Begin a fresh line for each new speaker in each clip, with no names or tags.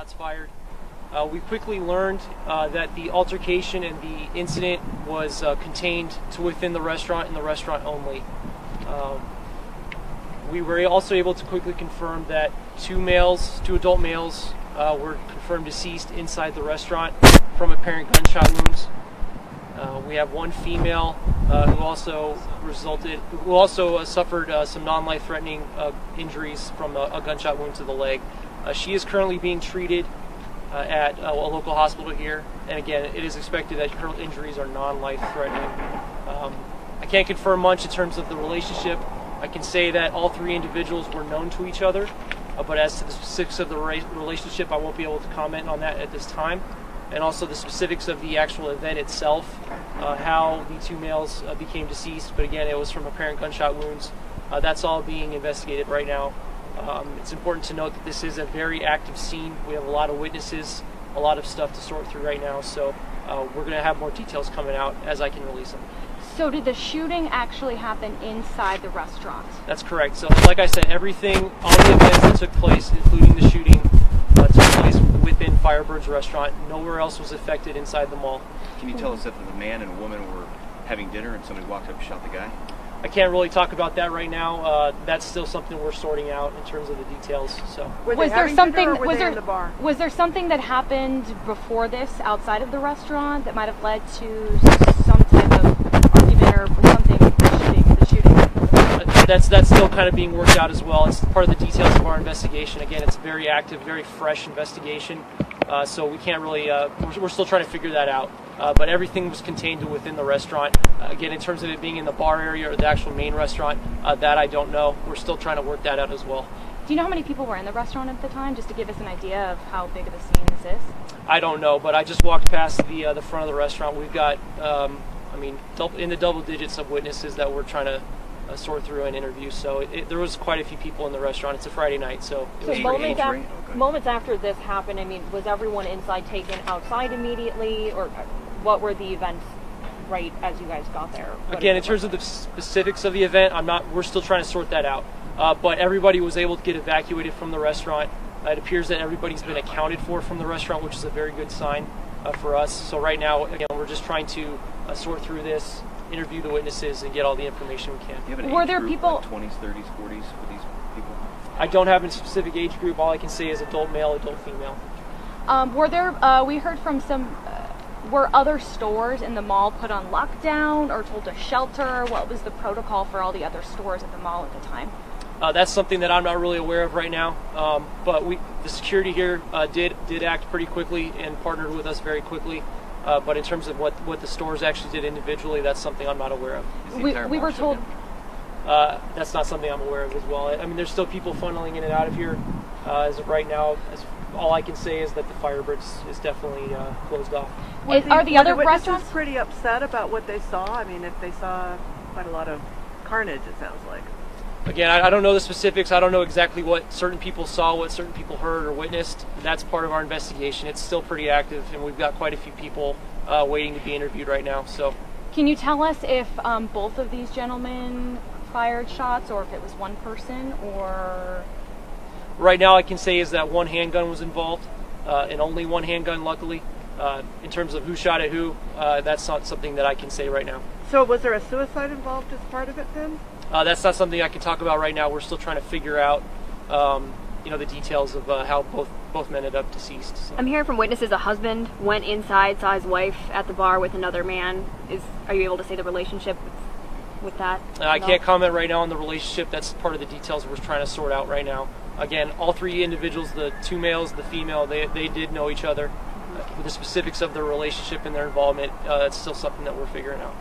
shots fired. We quickly learned that the altercation and the incident was contained to within the restaurant and the restaurant only. We were also able to quickly confirm that two adult males were confirmed deceased inside the restaurant from apparent gunshot wounds. We have one female who also suffered some non-life-threatening injuries from a gunshot wound to the leg. She is currently being treated at a local hospital here, and again, it is expected that her injuries are non-life-threatening. I can't confirm much in terms of the relationship. I can say that all three individuals were known to each other, but as to the specifics of the relationship, I won't be able to comment on that at this time. And also the specifics of the actual event itself, how the two males became deceased, but again, it was from apparent gunshot wounds. That's all being investigated right now. It's important to note that this is a very active scene. We have a lot of witnesses, a lot of stuff to sort through right now, so we're going to have more details coming out as I can release them.
So did the shooting actually happen inside the restaurant?
That's correct. So like I said, everything, all the events that took place, including the shooting, took place within Firebird's restaurant. Nowhere else was affected inside the mall.
Can you tell us if the man and woman were having dinner and somebody walked up and shot the guy?
I can't really talk about that right now. That's still something we're sorting out in terms of the details. So,
was there something? Was there something that happened before this outside of the restaurant that might have led to some type of argument or something? The shooting.
That's still kind of being worked out as well. It's part of the details of our investigation. Again, it's a very active, very fresh investigation. So we can't really. We're still trying to figure that out. But everything was contained to within the restaurant. Again, in terms of it being in the bar area or the actual main restaurant, that I don't know. We're still trying to work that out as well.
Do you know how many people were in the restaurant at the time, just to give us an idea of how big of a scene this is?
I don't know, but I just walked past the front of the restaurant. We've got, in the double digits of witnesses that we're trying to sort through and interview. So there was quite a few people in the restaurant. It's a Friday night, so it was
moments after this happened, I mean, was everyone inside taken outside immediately, or what were the events right as you guys got there?
Again, in terms of the specifics of the event, we're still trying to sort that out. But everybody was able to get evacuated from the restaurant. It appears that everybody's been accounted for from the restaurant, which is a very good sign for us. So right now, again, we're just trying to sort through this, interview the witnesses, and get all the information we can.
Do you have an age group, like 20s, 30s, 40s for these people?
I don't have a specific age group. All I can say is adult male, adult female.
Were there, we heard from some, were other stores in the mall put on lockdown or told to shelter? What was the protocol for all the other stores at the mall at the time?
That's something that I'm not really aware of right now. But the security here did act pretty quickly and partnered with us very quickly. But in terms of what the stores actually did individually, that's something I'm not aware of.
We were told...
That's not something I'm aware of as well. I mean, there's still people funneling in and out of here as of right now. All I can say is that the Firebirds is definitely closed off.
Are the other
witnesses
restaurants
pretty upset about what they saw? I mean, if they saw quite a lot of carnage, it sounds like.
Again, I don't know the specifics. I don't know exactly what certain people saw, what certain people heard or witnessed. That's part of our investigation. It's still pretty active, and we've got quite a few people waiting to be interviewed right now. So,
can you tell us if both of these gentlemen fired shots, or if it was one person, or...
Right now I can say is that one handgun was involved, and only one handgun, luckily. In terms of who shot at who, that's not something that I can say right now.
So was there a suicide involved as part of it then?
That's not something I can talk about right now. We're still trying to figure out the details of how both men ended up deceased. So.
I'm hearing from witnesses a husband went inside, saw his wife at the bar with another man. Are you able to say the relationship with that?
I can't comment right now on the relationship. That's part of the details we're trying to sort out right now. Again, all three individuals, the two males, the female, they did know each other. The specifics of their relationship and their involvement, that's still something that we're figuring out.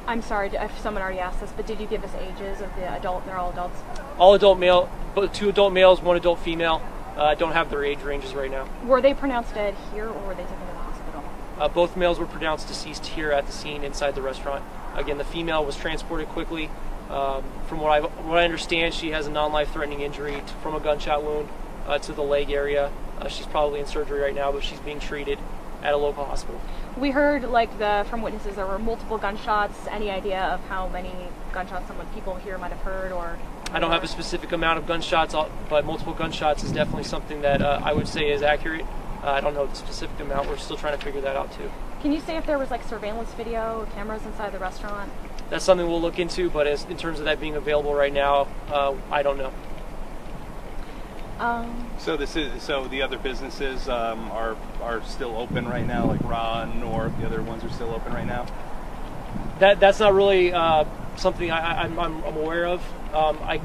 I'm sorry if someone already asked this, but did you give us ages of the adult? They're all adults?
All adult male, but two adult males, one adult female. I don't have their age ranges right now.
Were they pronounced dead here, or were they taken to the hospital?
Both males were pronounced deceased here at the scene inside the restaurant. Again, the female was transported quickly. From what I understand, she has a non-life-threatening injury from a gunshot wound to the leg area. She's probably in surgery right now, but she's being treated at a local hospital.
We heard, from witnesses, there were multiple gunshots. Any idea of how many gunshots people here might have heard, or?
I don't have a specific amount of gunshots, but multiple gunshots is definitely something that I would say is accurate. I don't know the specific amount. We're still trying to figure that out too.
Can you say if there was like surveillance video, cameras inside the restaurant?
That's something we'll look into, but in terms of that being available right now, I don't know.
So the other businesses are still open right now, like Ron, North, the other ones are still open right now?
That's not really something I'm aware of. I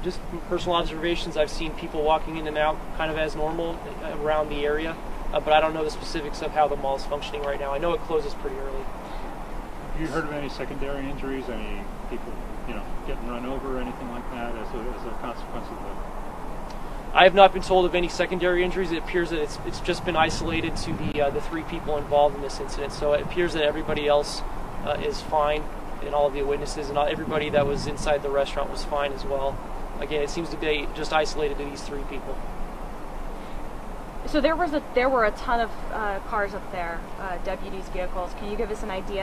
just from personal observations, I've seen people walking in and out kind of as normal around the area, but I don't know the specifics of how the mall is functioning right now. I know it closes pretty early.
Have you heard of any secondary injuries, any people, getting run over or anything like that as a consequence of the...
I have not been told of any secondary injuries. It appears that it's just been isolated to the 3 people involved in this incident. So it appears that everybody else is fine, and all of the witnesses and everybody that was inside the restaurant was fine as well. Again, it seems to be just isolated to these 3 people.
So there were a ton of cars up there, deputies' vehicles. Can you give us an idea